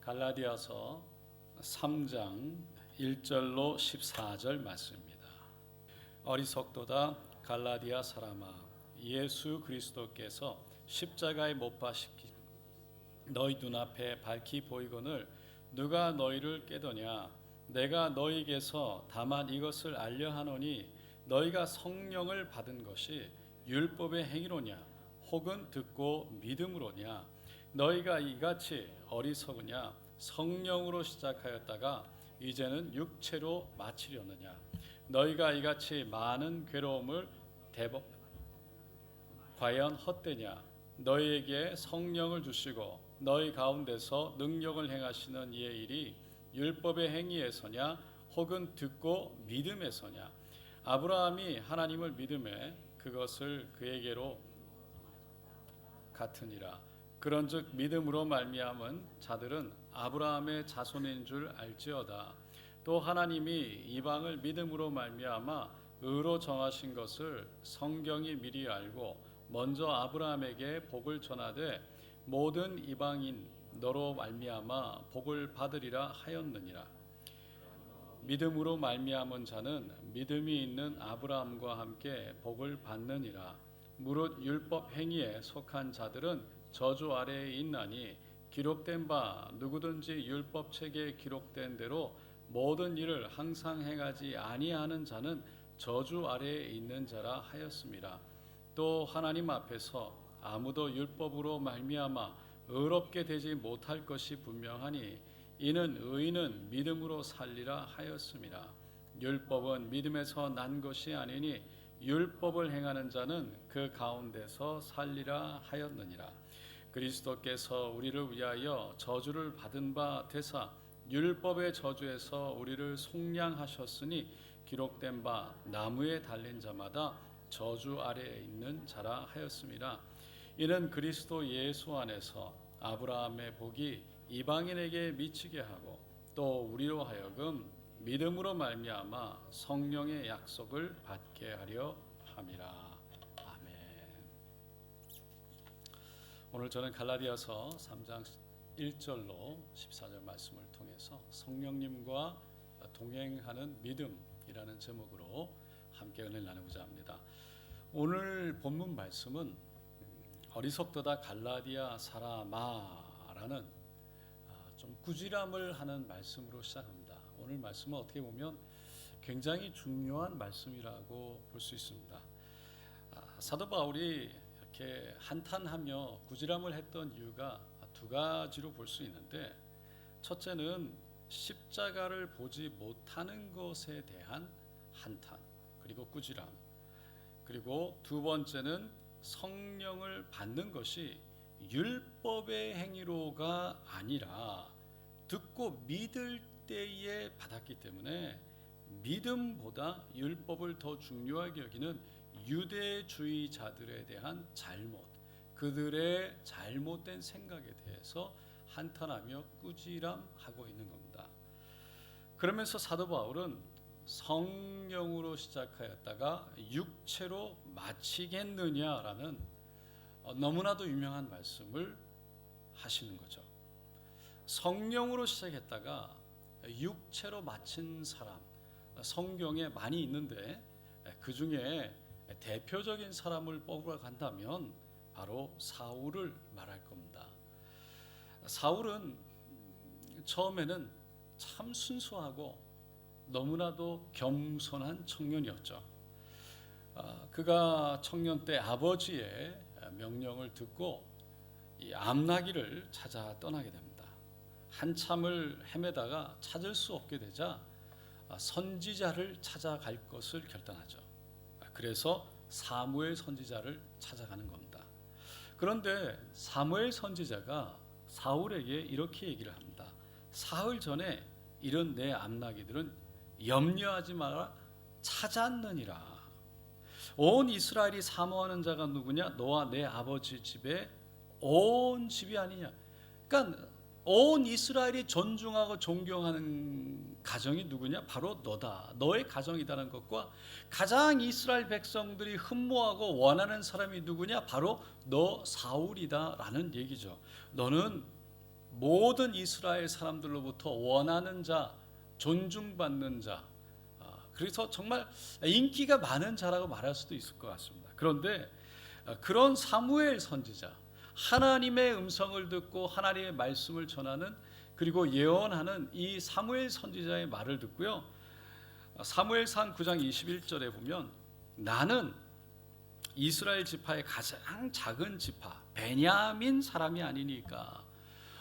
갈라디아서 3장 1절로 14절 말씀입니다. 어리석도다 갈라디아 사람아, 예수 그리스도께서 십자가에 못 박히신 너희 눈앞에 밝히 보이거늘 누가 너희를 깨더냐? 내가 너희에게서 다만 이것을 알려 하노니 너희가 성령을 받은 것이 율법의 행위로냐 혹은 듣고 믿음으로냐? 너희가 이같이 어리석으냐? 성령으로 시작하였다가 이제는 육체로 마치려느냐? 너희가 이같이 많은 괴로움을 과연 헛되냐? 너희에게 성령을 주시고 너희 가운데서 능력을 행하시는 이의 일이 율법의 행위에서냐 혹은 듣고 믿음에서냐? 아브라함이 하나님을 믿음에 그것을 그에게로 같으니라. 그런즉 믿음으로 말미암은 자들은 아브라함의 자손인 줄 알지어다. 또 하나님이 이방을 믿음으로 말미암아 의로 정하신 것을 성경이 미리 알고 먼저 아브라함에게 복을 전하되 모든 이방인 너로 말미암아 복을 받으리라 하였느니라. 믿음으로 말미암은 자는 믿음이 있는 아브라함과 함께 복을 받느니라. 무릇 율법 행위에 속한 자들은 저주 아래에 있나니 기록된 바 누구든지 율법 책에 기록된 대로 모든 일을 항상 행하지 아니하는 자는 저주 아래에 있는 자라 하였습니다. 또 하나님 앞에서 아무도 율법으로 말미암아 의롭게 되지 못할 것이 분명하니 이는 의인은 믿음으로 살리라 하였습니다. 율법은 믿음에서 난 것이 아니니 율법을 행하는 자는 그 가운데서 살리라 하였느니라. 그리스도께서 우리를 위하여 저주를 받은 바 되사 율법의 저주에서 우리를 속량하셨으니 기록된 바 나무에 달린 자마다 저주 아래에 있는 자라 하였습니다. 이는 그리스도 예수 안에서 아브라함의 복이 이방인에게 미치게 하고 또 우리로 하여금 믿음으로 말미암아 성령의 약속을 받게 하려 함이라. 아멘. 오늘 저는 갈라디아서 3장 1절로 14절 말씀을 통해서 성령님과 동행하는 믿음이라는 제목으로 함께 은혜를 나누고자 합니다. 오늘 본문 말씀은 어리석도다 갈라디아 사람아라는 좀 꾸지람을 하는 말씀으로 시작합니다. 오늘 말씀은 어떻게 보면 굉장히 중요한 말씀이라고 볼 수 있습니다. 사도 바울이 이렇게 한탄하며 꾸지람을 했던 이유가 두 가지로 볼 수 있는데, 첫째는 십자가를 보지 못하는 것에 대한 한탄 그리고 꾸지람, 그리고 두 번째는 성령을 받는 것이 율법의 행위로가 아니라 듣고 믿을 때에 받았기 때문에 믿음보다 율법을 더 중요하게 여기는 유대주의자들에 대한 잘못, 그들의 잘못된 생각에 대해서 한탄하며 꾸지람하고 있는 겁니다. 그러면서 사도 바울은 성령으로 시작하였다가 육체로 마치겠느냐라는 너무나도 유명한 말씀을 하시는 거죠. 성령으로 시작했다가 육체로 마친 사람, 성경에 많이 있는데 그 중에 대표적인 사람을 뽑으러 간다면 바로 사울을 말할 겁니다. 사울은 처음에는 참 순수하고 너무나도 겸손한 청년이었죠. 그가 청년 때 아버지의 명령을 듣고 이 암나기를 찾아 떠나게 됩니다. 한참을 헤매다가 찾을 수 없게 되자 선지자를 찾아갈 것을 결단하죠. 그래서 사무엘 선지자를 찾아가는 겁니다. 그런데 사무엘 선지자가 사울에게 이렇게 얘기를 합니다. 사흘 전에 이런 내 암나기들은 염려하지 마라, 찾았느니라. 온 이스라엘이 사모하는 자가 누구냐? 너와 내 아버지 집에 온 집이 아니냐. 그러니까 온 이스라엘이 존중하고 존경하는 가정이 누구냐? 바로 너다. 너의 가정이라는 것과 가장 이스라엘 백성들이 흠모하고 원하는 사람이 누구냐? 바로 너 사울이다 라는 얘기죠. 너는 모든 이스라엘 사람들로부터 원하는 자, 존중받는 자, 그래서 정말 인기가 많은 자라고 말할 수도 있을 것 같습니다. 그런데 그런 사무엘 선지자, 하나님의 음성을 듣고 하나님의 말씀을 전하는, 그리고 예언하는 이 사무엘 선지자의 말을 듣고요, 사무엘상 9장 21절에 보면 나는 이스라엘 지파의 가장 작은 지파 베냐민 사람이 아니니까,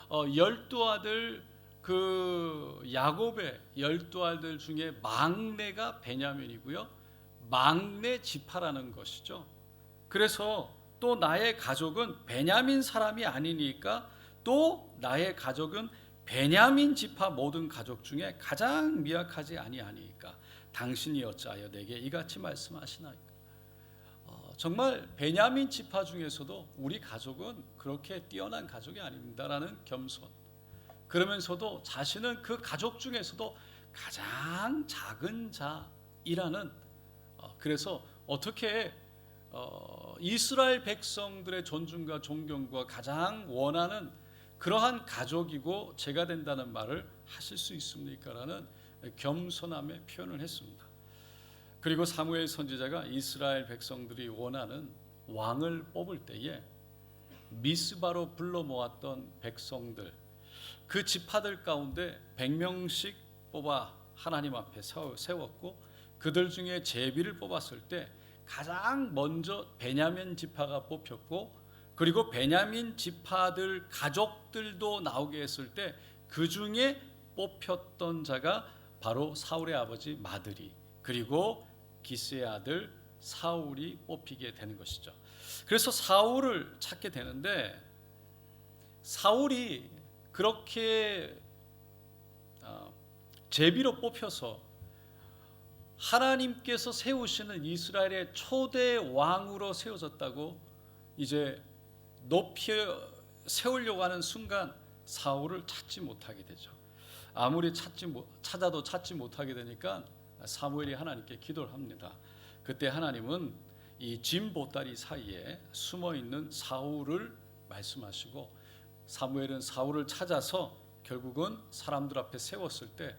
12아들, 그 야곱의 12아들 중에 막내가 베냐민이고요, 막내 지파라는 것이죠. 그래서 또 나의 가족은 베냐민 사람이 아니니까, 또 나의 가족은 베냐민 지파 모든 가족 중에 가장 미약하지 아니하니까 당신이 어찌하여 내게 이같이 말씀하시나이까. 정말 베냐민 지파 중에서도 우리 가족은 그렇게 뛰어난 가족이 아닙니다라는 겸손, 그러면서도 자신은 그 가족 중에서도 가장 작은 자이라는, 그래서 어떻게 이스라엘 백성들의 존중과 존경과 가장 원하는 그러한 가족이고 제가 된다는 말을 하실 수 있습니까? 라는 겸손함의 표현을 했습니다. 그리고 사무엘 선지자가 이스라엘 백성들이 원하는 왕을 뽑을 때에 미스바로 불러 모았던 백성들, 그 지파들 가운데 100명씩 뽑아 하나님 앞에 세웠고, 그들 중에 제비를 뽑았을 때 가장 먼저 베냐민 지파가 뽑혔고, 그리고 베냐민 지파들 가족들도 나오게 했을 때 그 중에 뽑혔던 자가 바로 사울의 아버지 마드리, 그리고 기스의 아들 사울이 뽑히게 되는 것이죠. 그래서 사울을 찾게 되는데, 사울이 그렇게 제비로 뽑혀서 하나님께서 세우시는 이스라엘의 초대 왕으로 세워졌다고 이제 높이 세우려고 하는 순간 사울을 찾지 못하게 되죠. 아무리 찾아도 찾지 못하게 되니까 사무엘이 하나님께 기도를 합니다. 그때 하나님은 이 짐 보따리 사이에 숨어 있는 사울을 말씀하시고, 사무엘은 사울을 찾아서 결국은 사람들 앞에 세웠을 때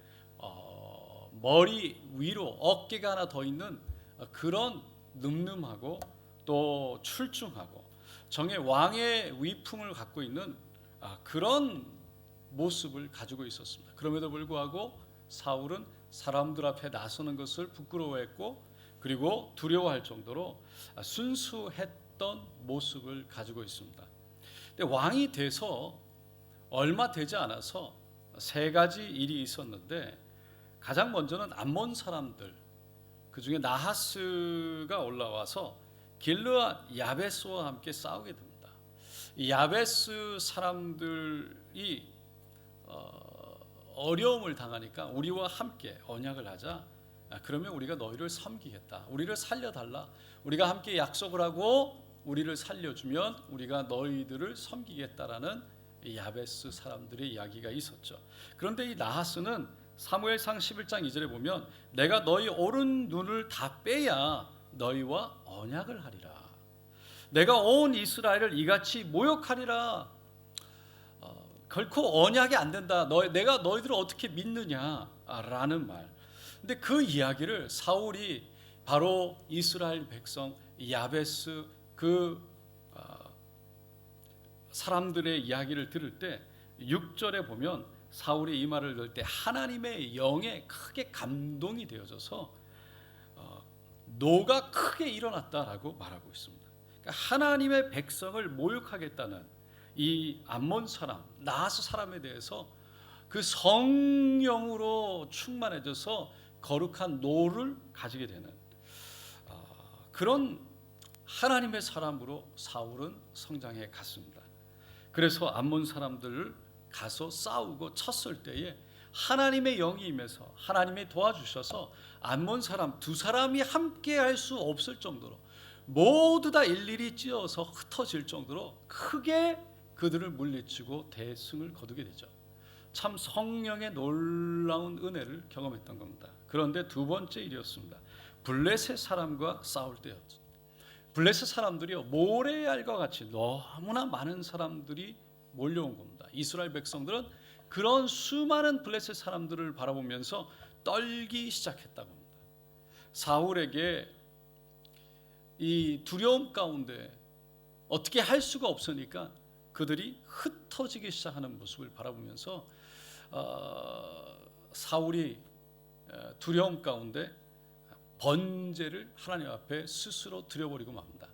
머리 위로 어깨가 하나 더 있는 그런 늠름하고 또 출중하고 정의 왕의 위풍을 갖고 있는 그런 모습을 가지고 있었습니다. 그럼에도 불구하고 사울은 사람들 앞에 나서는 것을 부끄러워했고, 그리고 두려워할 정도로 순수했던 모습을 가지고 있습니다. 근데 왕이 돼서 얼마 되지 않아서 세 가지 일이 있었는데, 가장 먼저는 암몬 사람들, 그 중에 나하스가 올라와서 길르앗 야베스와 함께 싸우게 됩니다. 이 야베스 사람들이 어려움을 당하니까 우리와 함께 언약을 하자. 그러면 우리가 너희를 섬기겠다. 우리를 살려달라. 우리가 함께 약속을 하고 우리를 살려주면 우리가 너희들을 섬기겠다라는 야베스 사람들의 이야기가 있었죠. 그런데 이 나하스는 사무엘상 11장 2절에 보면 내가 너희 오른 눈을 다 빼야 너희와 언약을 하리라. 내가 온 이스라엘을 이같이 모욕하리라. 결코 언약이 안 된다. 내가 너희들을 어떻게 믿느냐라는 말. 근데 그 이야기를 사울이 바로 이스라엘 백성 야베스 그 사람들의 이야기를 들을 때 6절에 보면 사울이 이 말을 들을 때 하나님의 영에 크게 감동이 되어져서 노가 크게 일어났다라고 말하고 있습니다. 그러니까 하나님의 백성을 모욕하겠다는 이 암몬 사람, 나하스 사람에 대해서 그 성령으로 충만해져서 거룩한 노를 가지게 되는 그런 하나님의 사람으로 사울은 성장해 갔습니다. 그래서 암몬 사람들을 가서 싸우고 쳤을 때에 하나님의 영이 임해서 하나님이 도와주셔서 암몬 사람 두 사람이 함께 할 수 없을 정도로 모두 다 일일이 찌어서 흩어질 정도로 크게 그들을 물리치고 대승을 거두게 되죠. 참 성령의 놀라운 은혜를 경험했던 겁니다. 그런데 두 번째 일이었습니다. 블레셋 사람과 싸울 때였죠. 블레셋 사람들이요 모래알과 같이 너무나 많은 사람들이 몰려온 겁니다. 이스라엘 백성들은 그런 수많은 블레셋 사람들을 바라보면서 떨기 시작했다고 합니다. 사울에게 이 두려움 가운데 어떻게 할 수가 없으니까 그들이 흩어지기 시작하는 모습을 바라보면서 사울이 두려움 가운데 번제를 하나님 앞에 스스로 드려버리고 맙니다.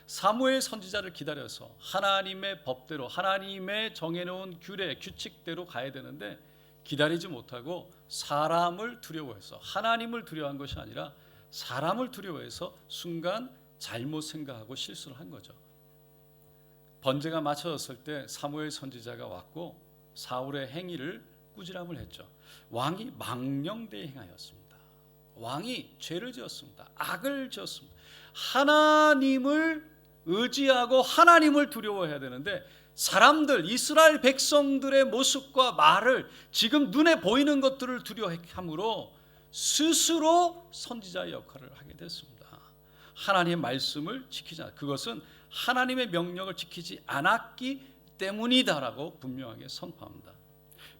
사무엘 선지자를 기다려서 하나님의 법대로 하나님의 정해놓은 규례 규칙대로 가야 되는데 기다리지 못하고 사람을 두려워해서 하나님을 두려워한 것이 아니라 사람을 두려워해서 순간 잘못 생각하고 실수를 한 거죠. 번제가 마쳐졌을 때 사무엘 선지자가 왔고 사울의 행위를 꾸지람을 했죠. 왕이 망령되이 행하였습니다. 왕이 죄를 지었습니다. 악을 지었습니다. 하나님을 의지하고 하나님을 두려워해야 되는데 사람들 이스라엘 백성들의 모습과 말을 지금 눈에 보이는 것들을 두려워함으로 스스로 선지자의 역할을 하게 됐습니다. 하나님의 말씀을 지키지 않았다. 그것은 하나님의 명령을 지키지 않았기 때문이다라고 분명하게 선포합니다.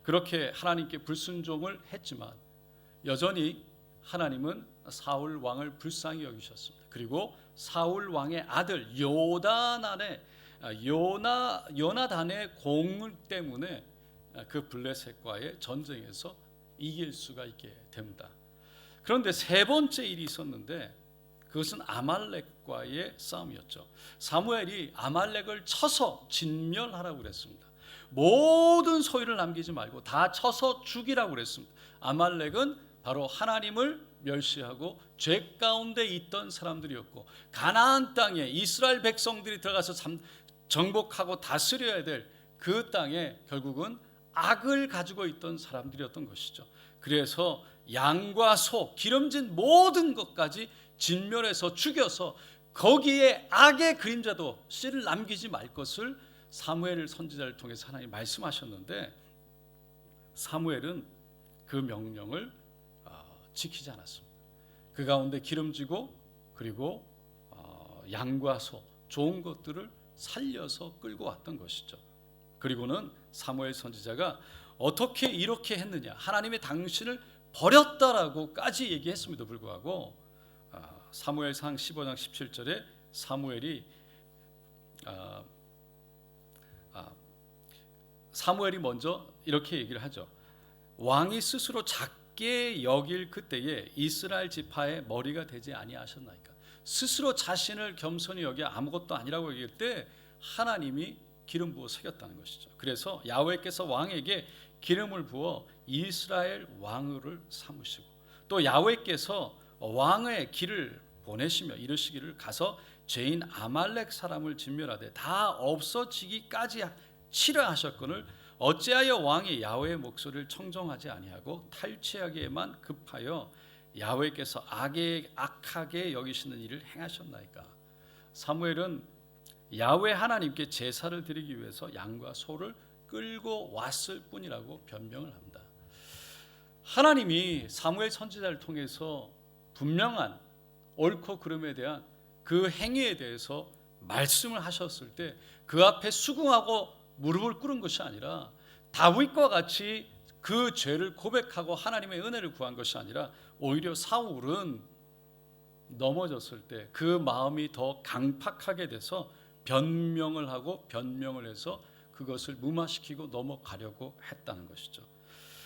그렇게 하나님께 불순종을 했지만 여전히 하나님은 사울 왕을 불쌍히 여기셨습니다. 그리고 사울 왕의 아들 요나단의 공 때문에 그 블레셋과의 전쟁에서 이길 수가 있게 됩니다. 그런데 세 번째 일이 있었는데 그것은 아말렉과의 싸움이었죠. 사무엘이 아말렉을 쳐서 진멸하라고 그랬습니다. 모든 소유를 남기지 말고 다 쳐서 죽이라고 그랬습니다. 아말렉은 바로 하나님을 멸시하고 죄 가운데 있던 사람들이었고 가나안 땅에 이스라엘 백성들이 들어가서 정복하고 다스려야 될 그 땅에 결국은 악을 가지고 있던 사람들이었던 것이죠. 그래서 양과 소, 기름진 모든 것까지 진멸해서 죽여서 거기에 악의 그림자도 씨를 남기지 말 것을 사무엘 선지자를 통해서 하나님 말씀하셨는데 사무엘은 그 명령을 지키지 않았습니다. 그 가운데 기름지고 그리고 양과 소 좋은 것들을 살려서 끌고 왔던 것이죠. 그리고는 사무엘 선지자가 어떻게 이렇게 했느냐 하나님의 당신을 버렸다라고까지 얘기했음에도 불구하고 사무엘상 15장 17절에 사무엘이 먼저 이렇게 얘기를 하죠. 왕이 스스로 작게 여길 그때에 이스라엘 지파의 머리가 되지 아니하셨나이까. 스스로 자신을 겸손히 여겨 아무것도 아니라고 얘기할 때 하나님이 기름 부어 새겼다는 것이죠. 그래서 야훼께서 왕에게 기름을 부어 이스라엘 왕을 삼으시고 또 야훼께서 왕의 길을 보내시며 이르시기를 가서 죄인 아말렉 사람을 진멸하되 다 없어지기까지 치라 하셨거늘 어찌하여 왕이 야훼의 목소리를 청정하지 아니하고 탈취하기에만 급하여 야훼께서 악하게 여기시는 일을 행하셨나이까. 사무엘은 야훼 하나님께 제사를 드리기 위해서 양과 소를 끌고 왔을 뿐이라고 변명을 합니다. 하나님이 사무엘 선지자를 통해서 분명한 옳고 그름에 대한 그 행위에 대해서 말씀을 하셨을 때 그 앞에 수긍하고 무릎을 꿇은 것이 아니라 다윗과 같이 그 죄를 고백하고 하나님의 은혜를 구한 것이 아니라 오히려 사울은 넘어졌을 때 그 마음이 더 강팍하게 돼서 변명을 하고 변명을 해서 그것을 무마시키고 넘어가려고 했다는 것이죠.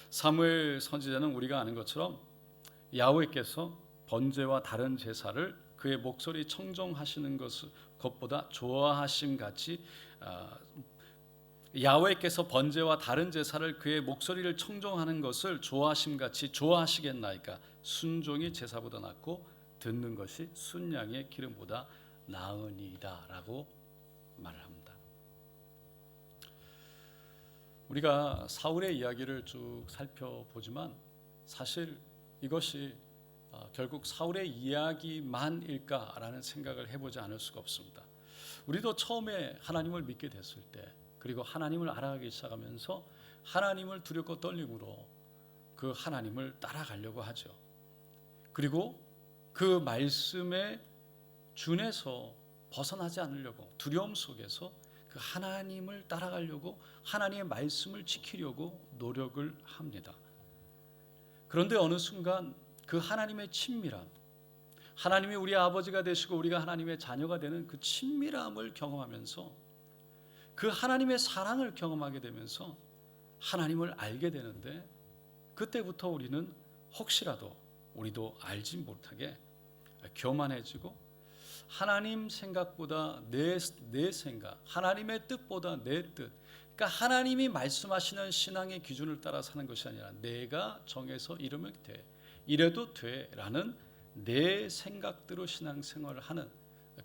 사무엘 선지자는 우리가 아는 것처럼 야훼께서 번제와 다른 제사를 그의 목소리 청정하시는 것보다 좋아하심 같이 야훼께서 번제와 다른 제사를 그의 목소리를 청정하는 것을 좋아하심 같이 좋아하시겠나이까. 순종이 제사보다 낫고 듣는 것이 순양의 기름보다 나으니이다라고 말을 합니다. 우리가 사울의 이야기를 쭉 살펴보지만 사실 이것이 결국 사울의 이야기만일까라는 생각을 해보지 않을 수가 없습니다. 우리도 처음에 하나님을 믿게 됐을 때 그리고 하나님을 알아가기 시작하면서 하나님을 두렵고 떨림으로 그 하나님을 따라가려고 하죠. 그리고 그 말씀에 준해서 벗어나지 않으려고 두려움 속에서 그 그 하나님을 따라가려고 하나님의 말씀을 지키려고 노력을 합니다. 그런데 어느 순간 그 하나님의 친밀함, 하나님이 우리 아버지가 되시고 우리가 하나님의 자녀가 되는 그 친밀함을 경험하면서 그 하나님의 사랑을 경험하게 되면서 하나님을 알게 되는데, 그때부터 우리는 혹시라도 우리도 알지 못하게 교만해지고 하나님 생각보다 내 생각, 하나님의 뜻보다 내 뜻, 그러니까 하나님이 말씀하시는 신앙의 기준을 따라 사는 것이 아니라 내가 정해서 이러면 돼, 이래도 돼라는 내 생각대로 신앙생활을 하는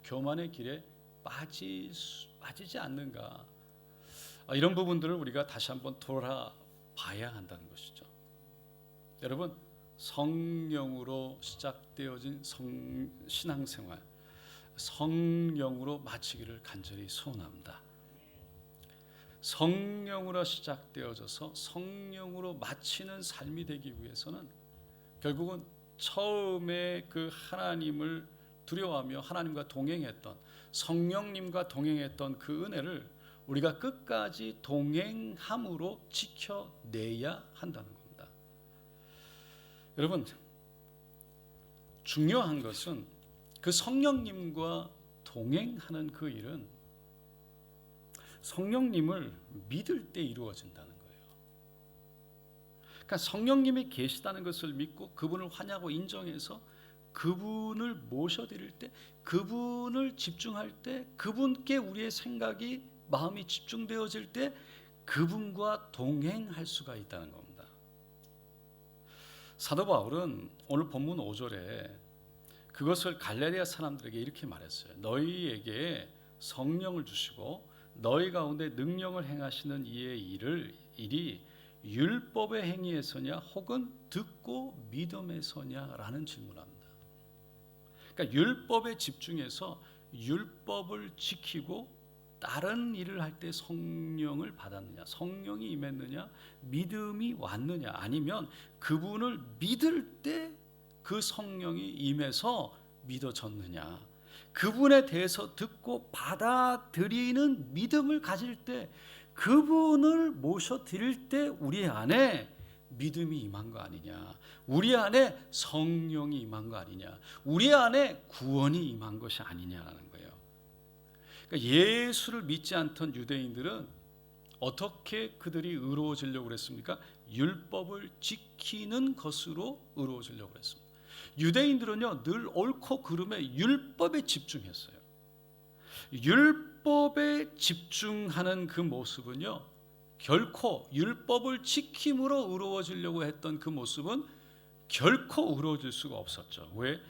교만의 길에 빠지지 않는가, 이런 부분들을 우리가 다시 한번 돌아봐야 한다는 것이죠. 여러분, 성령으로 시작되어진 신앙생활, 성령으로 마치기를 간절히 소원합니다. 성령으로 시작되어져서 성령으로 마치는 삶이 되기 위해서는 결국은 처음에 그 하나님을 두려워하며 하나님과 동행했던, 성령님과 동행했던 그 은혜를 우리가 끝까지 동행함으로 지켜내야 한다는 겁니다. 여러분, 중요한 것은 그 성령님과 동행하는 그 일은 성령님을 믿을 때 이루어진다는 거예요. 그러니까 성령님이 계시다는 것을 믿고 그분을 환영하고 인정해서 그분을 모셔드릴 때, 그분을 집중할 때, 그분께 우리의 생각이, 마음이 집중되어질 때 그분과 동행할 수가 있다는 겁니다. 사도 바울은 오늘 본문 5절에 그것을 갈라디아 사람들에게 이렇게 말했어요. 너희에게 성령을 주시고 너희 가운데 능력을 행하시는 이의 일이 율법의 행위에서냐 혹은 듣고 믿음에서냐라는 질문합니다. 그러니까 율법에 집중해서 율법을 지키고 다른 일을 할 때 성령을 받았느냐, 성령이 임했느냐, 믿음이 왔느냐, 아니면 그분을 믿을 때 그 성령이 임해서 믿어졌느냐, 그분에 대해서 듣고 받아들이는 믿음을 가질 때, 그분을 모셔드릴 때 우리 안에 믿음이 임한 거 아니냐, 우리 안에 성령이 임한 거 아니냐, 우리 안에 구원이 임한 것이 아니냐라는 거예요. 그러니까 예수를 믿지 않던 유대인들은 어떻게 그들이 의로워지려고 그랬습니까? 율법을 지키는 것으로 의로워지려고 그랬습니다. 유대인들은요, 늘 옳고 그름의 율법에 집중했어요. 율법에 집중하는 그 모습은요, 결코 율법을 지킴으로 의로워지려고 했던 그 모습은 결코 의로워질 수가 없었죠. 왜?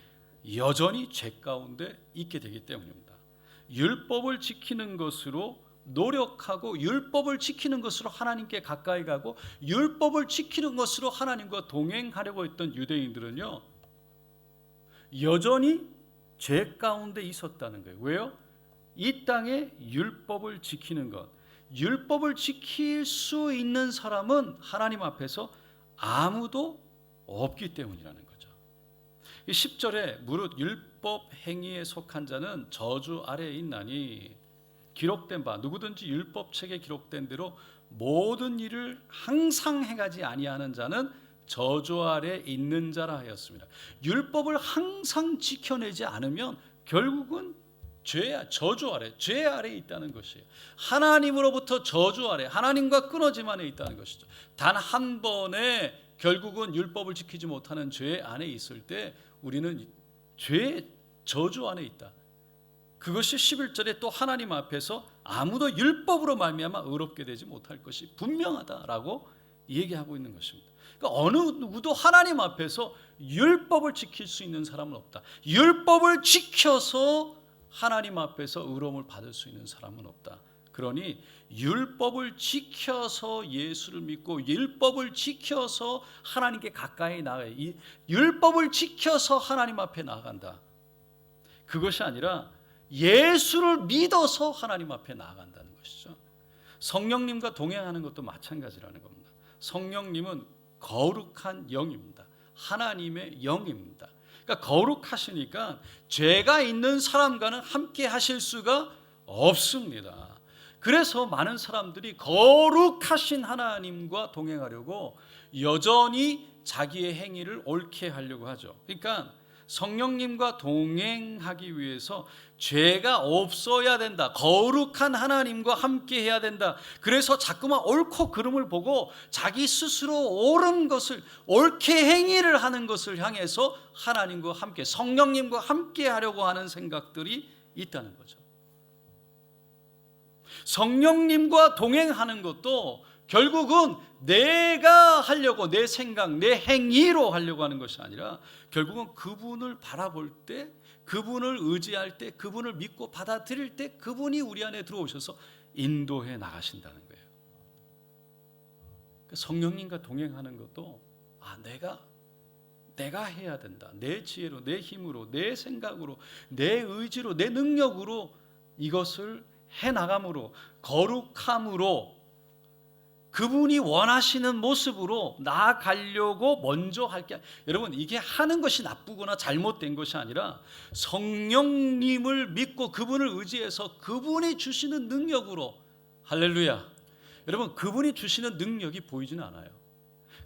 여전히 죄 가운데 있게 되기 때문입니다. 율법을 지키는 것으로 노력하고 율법을 지키는 것으로 하나님께 가까이 가고 율법을 지키는 것으로 하나님과 동행하려고 했던 유대인들은요, 여전히 죄 가운데 있었다는 거예요. 왜요? 이 땅에 율법을 지키는 것, 율법을 지킬 수 있는 사람은 하나님 앞에서 아무도 없기 때문이라는 거죠. 10절에 무릇 율법 행위에 속한 자는 저주 아래에 있나니 기록된 바 누구든지 율법책에 기록된 대로 모든 일을 항상 행하지 아니하는 자는 저주 아래 있는 자라 하였습니다. 율법을 항상 지켜내지 않으면 결국은 저주 아래, 죄 아래에 있다는 것이에요. 하나님으로부터 저주 아래, 하나님과 끊어짐 안에 있다는 것이죠. 단 한 번에 결국은 율법을 지키지 못하는 죄 안에 있을 때 우리는 죄의 저주 안에 있다. 그것이 11절에 또 하나님 앞에서 아무도 율법으로 말미암아 의롭게 되지 못할 것이 분명하다라고 얘기하고 있는 것입니다. 그러니까 어느 누구도 하나님 앞에서 율법을 지킬 수 있는 사람은 없다. 율법을 지켜서 하나님 앞에서 의로움을 받을 수 있는 사람은 없다. 그러니 율법을 지켜서 예수를 믿고 율법을 지켜서 하나님께 가까이 나가야, 율법을 지켜서 하나님 앞에 나아간다. 그것이 아니라 예수를 믿어서 하나님 앞에 나아간다는 것이죠. 성령님과 동행하는 것도 마찬가지라는 겁니다. 성령님은 거룩한 영입니다. 하나님의 영입니다. 그러니까 거룩하시니까 죄가 있는 사람과는 함께 하실 수가 없습니다. 그래서 많은 사람들이 거룩하신 하나님과 동행하려고 여전히 자기의 행위를 옳게 하려고 하죠. 그러니까 성령님과 동행하기 위해서 죄가 없어야 된다. 거룩한 하나님과 함께 해야 된다. 그래서 자꾸만 옳고 그름을 보고 자기 스스로 옳은 것을, 옳게 행위를 하는 것을 향해서 하나님과 함께, 성령님과 함께 하려고 하는 생각들이 있다는 거죠. 성령님과 동행하는 것도 결국은 내가 하려고, 내 생각, 내 행위로 하려고 하는 것이 아니라 결국은 그분을 바라볼 때, 그분을 의지할 때, 그분을 믿고 받아들일 때 그분이 우리 안에 들어오셔서 인도해 나가신다는 거예요. 성령님과 동행하는 것도 내가 해야 된다. 내 지혜로, 내 힘으로, 내 생각으로, 내 의지로, 내 능력으로 이것을 해나감으로, 거룩함으로, 그분이 원하시는 모습으로 나아가려고 먼저 할게. 여러분, 이게 하는 것이 나쁘거나 잘못된 것이 아니라 성령님을 믿고 그분을 의지해서 그분이 주시는 능력으로, 할렐루야. 여러분, 그분이 주시는 능력이 보이지는 않아요.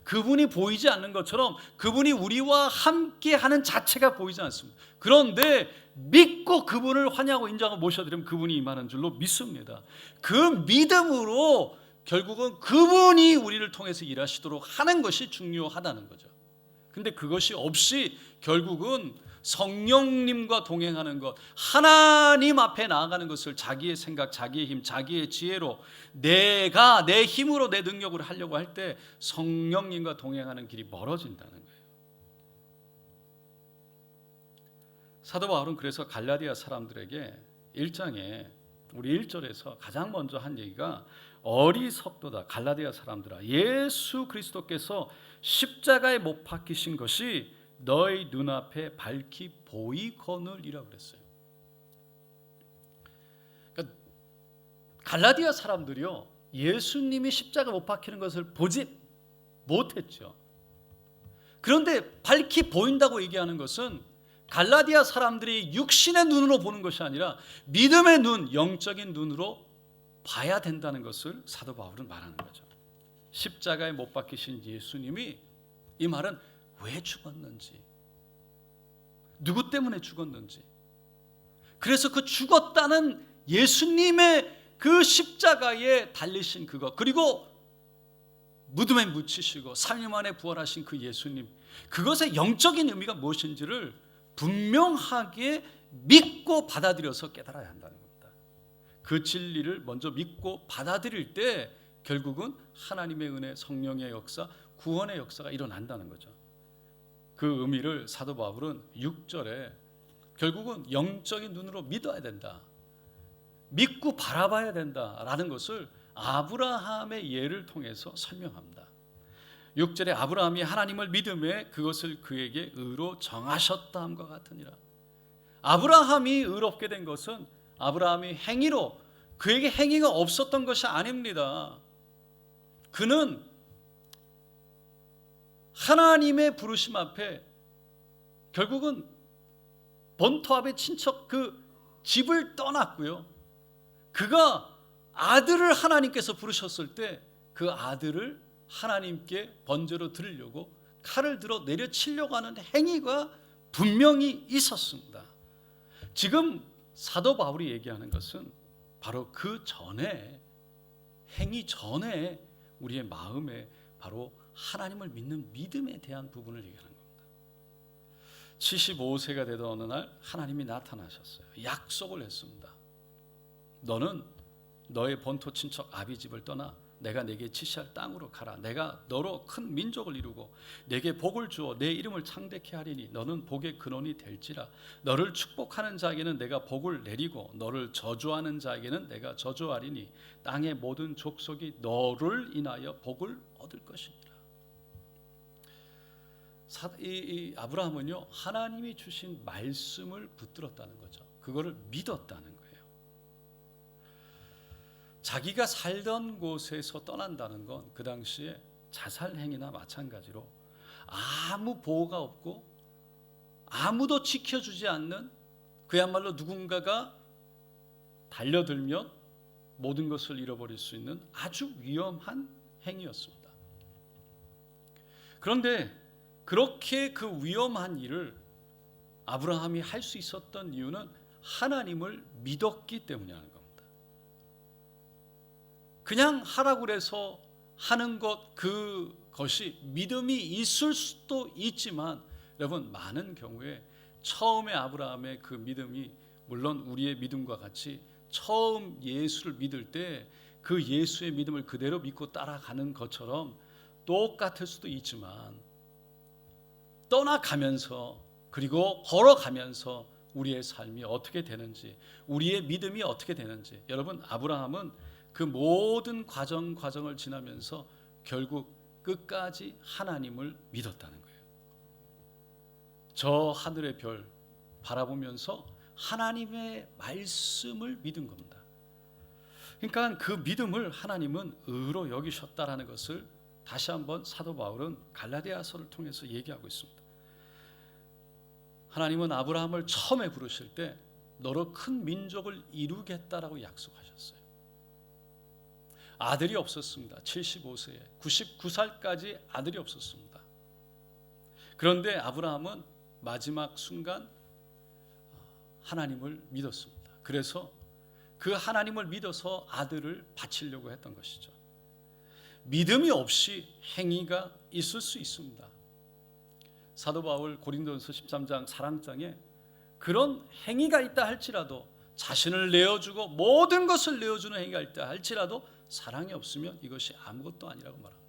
그분이 보이지 않는 것처럼 그분이 우리와 함께 하는 자체가 보이지 않습니다. 그런데 믿고 그분을 환영하고 인정하고 모셔드리면 그분이 임하는 줄로 믿습니다. 그 믿음으로 결국은 그분이 우리를 통해서 일하시도록 하는 것이 중요하다는 거죠. 근데 그것이 없이 결국은 성령님과 동행하는 것, 하나님 앞에 나아가는 것을 자기의 생각, 자기의 힘, 자기의 지혜로, 내가 내 힘으로, 내 능력으로 하려고 할 때 성령님과 동행하는 길이 멀어진다는 거예요. 사도 바울은 그래서 갈라디아 사람들에게 1장에 우리 1절에서 가장 먼저 한 얘기가 어리석도다. 갈라디아 사람들아, 예수 그리스도께서 십자가에 못 박히신 것이 너희 눈앞에 밝히 보이거늘이라고 그랬어요. 그러니까 갈라디아 사람들이요, 예수님이 십자가 못 박히는 것을 보지 못했죠. 그런데 밝히 보인다고 얘기하는 것은 갈라디아 사람들이 육신의 눈으로 보는 것이 아니라 믿음의 눈, 영적인 눈으로 봐야 된다는 것을 사도 바울은 말하는 거죠. 십자가에 못 박히신 예수님이, 이 말은 왜 죽었는지, 누구 때문에 죽었는지, 그래서 그 죽었다는 예수님의 그 십자가에 달리신 그것, 그리고 무덤에 묻히시고 3일 만에 부활하신 그 예수님, 그것의 영적인 의미가 무엇인지를 분명하게 믿고 받아들여서 깨달아야 한다는 겁니다. 그 진리를 먼저 믿고 받아들일 때 결국은 하나님의 은혜, 성령의 역사, 구원의 역사가 일어난다는 거죠. 그 의미를 사도 바울은 6절에 결국은 영적인 눈으로 믿어야 된다, 믿고 바라봐야 된다라는 것을 아브라함의 예를 통해서 설명합니다. 6절에 아브라함이 하나님을 믿음에 그것을 그에게 의로 정하셨다함과 같으니라. 아브라함이 의롭게 된 것은 아브라함이 행위로, 그에게 행위가 없었던 것이 아닙니다. 그는 하나님의 부르심 앞에 결국은 본토 앞에 친척 그 집을 떠났고요, 그가 아들을 하나님께서 부르셨을 때 그 아들을 하나님께 번제로 드리려고 칼을 들어 내려치려고 하는 행위가 분명히 있었습니다. 지금 사도 바울이 얘기하는 것은 바로 그 전에, 행위 전에 우리의 마음에 바로 하나님을 믿는 믿음에 대한 부분을 얘기하는 겁니다. 75세가 되던 어느 날 하나님이 나타나셨어요. 약속을 했습니다. 너는 너의 본토 친척 아비 집을 떠나 내가 내게 지시할 땅으로 가라. 내가 너로 큰 민족을 이루고 내게 복을 주어 내 이름을 창대케 하리니 너는 복의 근원이 될지라. 너를 축복하는 자에게는 내가 복을 내리고 너를 저주하는 자에게는 내가 저주하리니 땅의 모든 족속이 너를 인하여 복을 얻을 것이니라. 이 아브라함은요, 하나님이 주신 말씀을 붙들었다는 거죠. 그거를 믿었다는 거예요. 자기가 살던 곳에서 떠난다는 건 그 당시에 자살행위나 마찬가지로 아무 보호가 없고 아무도 지켜주지 않는, 그야말로 누군가가 달려들면 모든 것을 잃어버릴 수 있는 아주 위험한 행위였습니다. 그런데 그렇게 그 위험한 일을 아브라함이 할 수 있었던 이유는 하나님을 믿었기 때문이라는 겁니다. 그냥 하라고 그래서 하는 그것이 믿음이 있을 수도 있지만, 여러분, 많은 경우에 처음에 아브라함의 그 믿음이 물론 우리의 믿음과 같이 처음 예수를 믿을 때 그 예수의 믿음을 그대로 믿고 따라가는 것처럼 똑같을 수도 있지만, 떠나가면서 그리고 걸어가면서 우리의 삶이 어떻게 되는지, 우리의 믿음이 어떻게 되는지, 여러분, 아브라함은 그 모든 과정을 지나면서 결국 끝까지 하나님을 믿었다는 거예요. 저 하늘의 별 바라보면서 하나님의 말씀을 믿은 겁니다. 그러니까 그 믿음을 하나님은 의로 여기셨다라는 것을 다시 한번 사도 바울은 갈라디아서를 통해서 얘기하고 있습니다. 하나님은 아브라함을 처음에 부르실 때 너로 큰 민족을 이루겠다라고 약속하셨어요. 아들이 없었습니다. 75세에 99살까지 아들이 없었습니다. 그런데 아브라함은 마지막 순간 하나님을 믿었습니다. 그래서 그 하나님을 믿어서 아들을 바치려고 했던 것이죠. 믿음이 없이 행위가 있을 수 있습니다. 사도 바울 고린도전서 13장 사랑장에 그런 행위가 있다 할지라도, 자신을 내어주고 모든 것을 내어주는 행위가 있다 할지라도 사랑이 없으면 이것이 아무것도 아니라고 말합니다.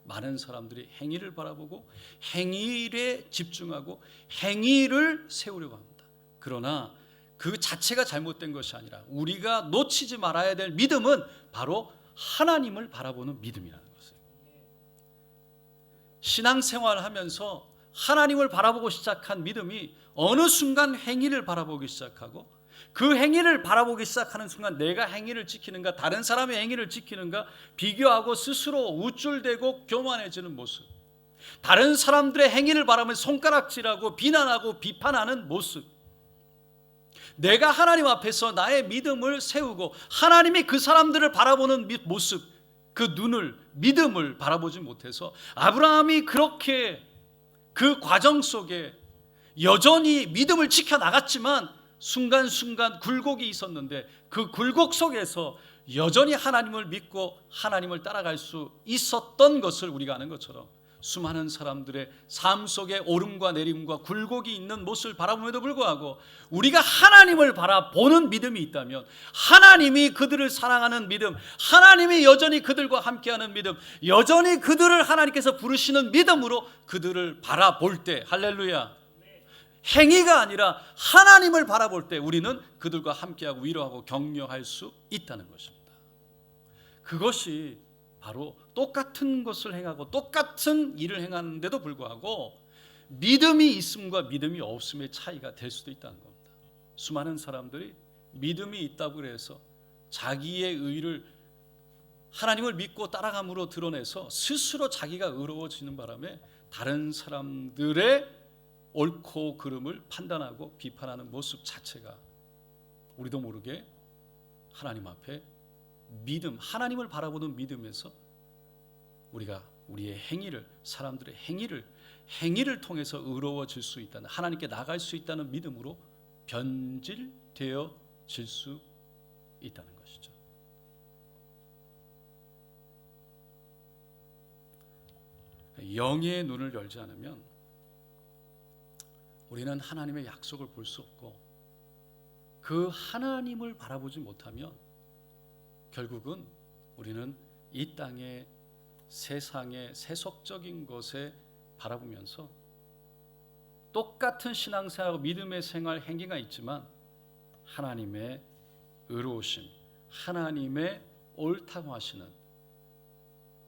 많은 사람들이 행위를 바라보고 행위에 집중하고 행위를 세우려고 합니다. 그러나 그 자체가 잘못된 것이 아니라 우리가 놓치지 말아야 될 믿음은 바로 하나님을 바라보는 믿음이라는 것이에요. 신앙생활을 하면서 하나님을 바라보고 시작한 믿음이 어느 순간 행위를 바라보기 시작하고, 그 행위를 바라보기 시작하는 순간 내가 행위를 지키는가 다른 사람의 행위를 지키는가 비교하고 스스로 우쭐대고 교만해지는 모습, 다른 사람들의 행위를 바라보며 손가락질하고 비난하고 비판하는 모습, 내가 하나님 앞에서 나의 믿음을 세우고 하나님이 그 사람들을 바라보는 모습, 그 눈을, 믿음을 바라보지 못해서 아브라함이 그렇게 그 과정 속에 여전히 믿음을 지켜나갔지만 순간순간 굴곡이 있었는데, 그 굴곡 속에서 여전히 하나님을 믿고 하나님을 따라갈 수 있었던 것을 우리가 아는 것처럼 수많은 사람들의 삶 속에 오름과 내림과 굴곡이 있는 모습을 바라봄에도 불구하고 우리가 하나님을 바라보는 믿음이 있다면, 하나님이 그들을 사랑하는 믿음, 하나님이 여전히 그들과 함께하는 믿음, 여전히 그들을 하나님께서 부르시는 믿음으로 그들을 바라볼 때, 할렐루야, 행위가 아니라 하나님을 바라볼 때 우리는 그들과 함께하고 위로하고 격려할 수 있다는 것입니다. 그것이 바로 똑같은 것을 행하고 똑같은 일을 행하는데도 불구하고 믿음이 있음과 믿음이 없음의 차이가 될 수도 있다는 겁니다. 수많은 사람들이 믿음이 있다고 해서 자기의 의를 하나님을 믿고 따라감으로 드러내서 스스로 자기가 의로워지는 바람에 다른 사람들의 옳고 그름을 판단하고 비판하는 모습 자체가 우리도 모르게 하나님 앞에 믿음, 하나님을 바라보는 믿음에서 우리가 우리의 행위를, 사람들의 행위를 통해서 의로워질 수 있다는, 하나님께 나갈 수 있다는 믿음으로 변질되어질 수 있다는 것이죠. 영의 눈을 열지 않으면 우리는 하나님의 약속을 볼 수 없고, 그 하나님을 바라보지 못하면 결국은 우리는 이 땅의 세상의 세속적인 것에 바라보면서 똑같은 신앙생활하고 믿음의 생활 행위가 있지만 하나님의 의로우심, 하나님의 옳다고 하시는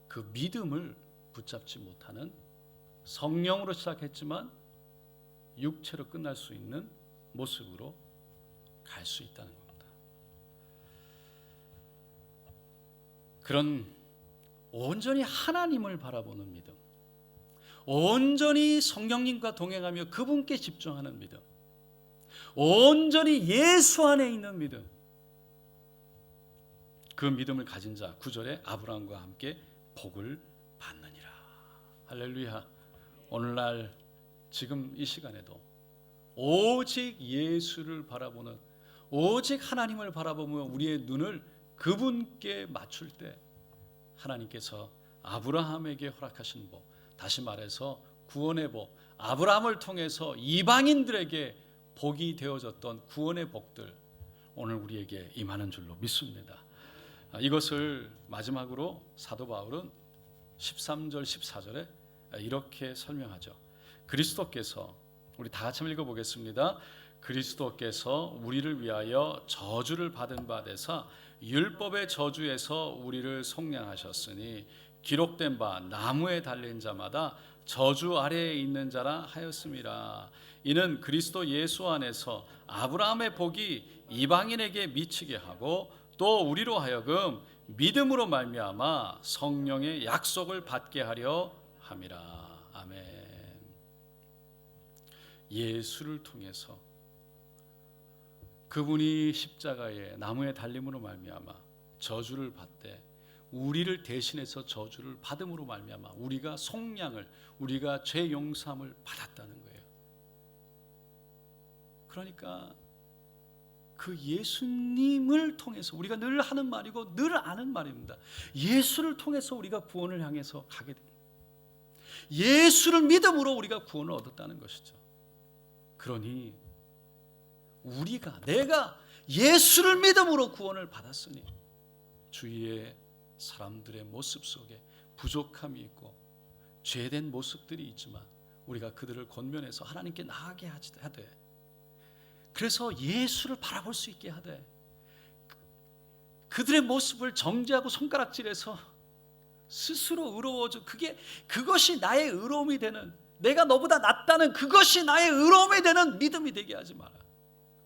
그 믿음을 붙잡지 못하는, 성령으로 시작했지만 육체로 끝날 수 있는 모습으로 갈 수 있다는 겁니다. 그런 온전히 하나님을 바라보는 믿음, 온전히 성령님과 동행하며 그분께 집중하는 믿음, 온전히 예수 안에 있는 믿음, 그 믿음을 가진 자 9절에 아브라함과 함께 복을 받느니라. 할렐루야. 오늘날 지금 이 시간에도 오직 예수를 바라보는, 오직 하나님을 바라보며 우리의 눈을 그분께 맞출 때 하나님께서 아브라함에게 허락하신 복, 다시 말해서 구원의 복, 아브라함을 통해서 이방인들에게 복이 되어졌던 구원의 복들 오늘 우리에게 임하는 줄로 믿습니다. 이것을 마지막으로 사도 바울은 13절 14절에 이렇게 설명하죠. 그리스도께서, 우리 다 같이 한번 읽어보겠습니다. 그리스도께서 우리를 위하여 저주를 받은 바 되사 율법의 저주에서 우리를 속량하셨으니 기록된 바 나무에 달린 자마다 저주 아래에 있는 자라 하였음이라. 이는 그리스도 예수 안에서 아브라함의 복이 이방인에게 미치게 하고 또 우리로 하여금 믿음으로 말미암아 성령의 약속을 받게 하려 함이라. 아멘. 예수를 통해서 그분이 십자가에 나무에 달림으로 말미암아 저주를 받되 우리를 대신해서 저주를 받음으로 말미암아 우리가 속량을, 우리가 죄 용서함을 받았다는 거예요. 그러니까 그 예수님을 통해서, 우리가 늘 하는 말이고 늘 아는 말입니다. 예수를 통해서 우리가 구원을 향해서 가게 됩니다. 예수를 믿음으로 우리가 구원을 얻었다는 것이죠. 그러니 내가 예수를 믿음으로 구원을 받았으니 주위의 사람들의 모습 속에 부족함이 있고 죄된 모습들이 있지만 우리가 그들을 권면해서 하나님께 나아가게 하되, 그래서 예수를 바라볼 수 있게 하되, 그들의 모습을 정죄하고 손가락질해서 스스로 의로워져 그것이 나의 의로움이 되는, 내가 너보다 낫다는 그것이 나의 의로움이 되는 믿음이 되게 하지 마라.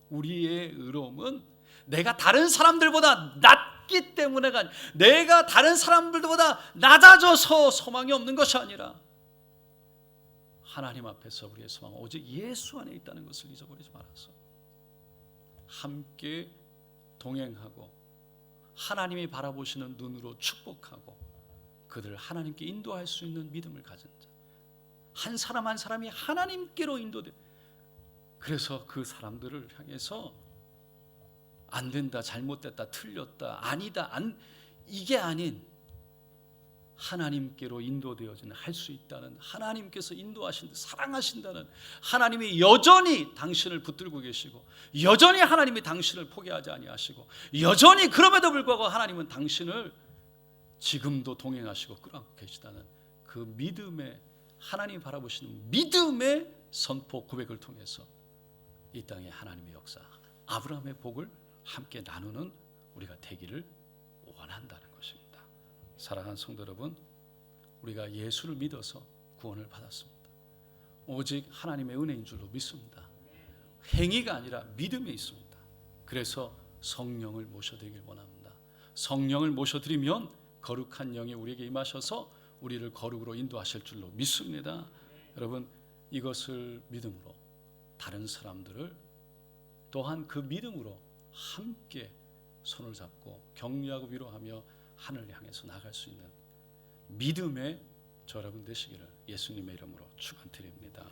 우리의 의로움은 내가 다른 사람들보다 낫기 때문에가 아니라, 내가 다른 사람들보다 낮아져서 소망이 없는 것이 아니라 하나님 앞에서 우리의 소망은 오직 예수 안에 있다는 것을 잊어버리지 말아서 함께 동행하고 하나님이 바라보시는 눈으로 축복하고 그들을 하나님께 인도할 수 있는 믿음을 가진 자, 한 사람 한 사람이 하나님께로 인도돼. 그래서 그 사람들을 향해서 안 된다, 잘못됐다, 틀렸다, 아니다, 이게 아닌 하나님께로 인도되어지는, 할 수 있다는, 하나님께서 인도하신다, 사랑하신다는, 하나님이 여전히 당신을 붙들고 계시고 여전히 하나님이 당신을 포기하지 아니하시고 여전히 그럼에도 불구하고 하나님은 당신을 지금도 동행하시고 끌어안고 계시다는 그 믿음의, 하나님 바라보시는 믿음의 선포 고백을 통해서 이 땅에 하나님의 역사, 아브라함의 복을 함께 나누는 우리가 되기를 원한다는 것입니다. 사랑하는 성도 여러분, 우리가 예수를 믿어서 구원을 받았습니다. 오직 하나님의 은혜인 줄로 믿습니다. 행위가 아니라 믿음에 있습니다. 그래서 성령을 모셔드리길 원합니다. 성령을 모셔드리면 거룩한 영이 우리에게 임하셔서 우리를 거룩으로 인도하실 줄로 믿습니다. 여러분, 이것을 믿음으로 다른 사람들을 또한 그 믿음으로 함께 손을 잡고 격려하고 위로하며 하늘을 향해서 나갈 수 있는 믿음의 저 여러분 되시기를 예수님의 이름으로 축원드립니다.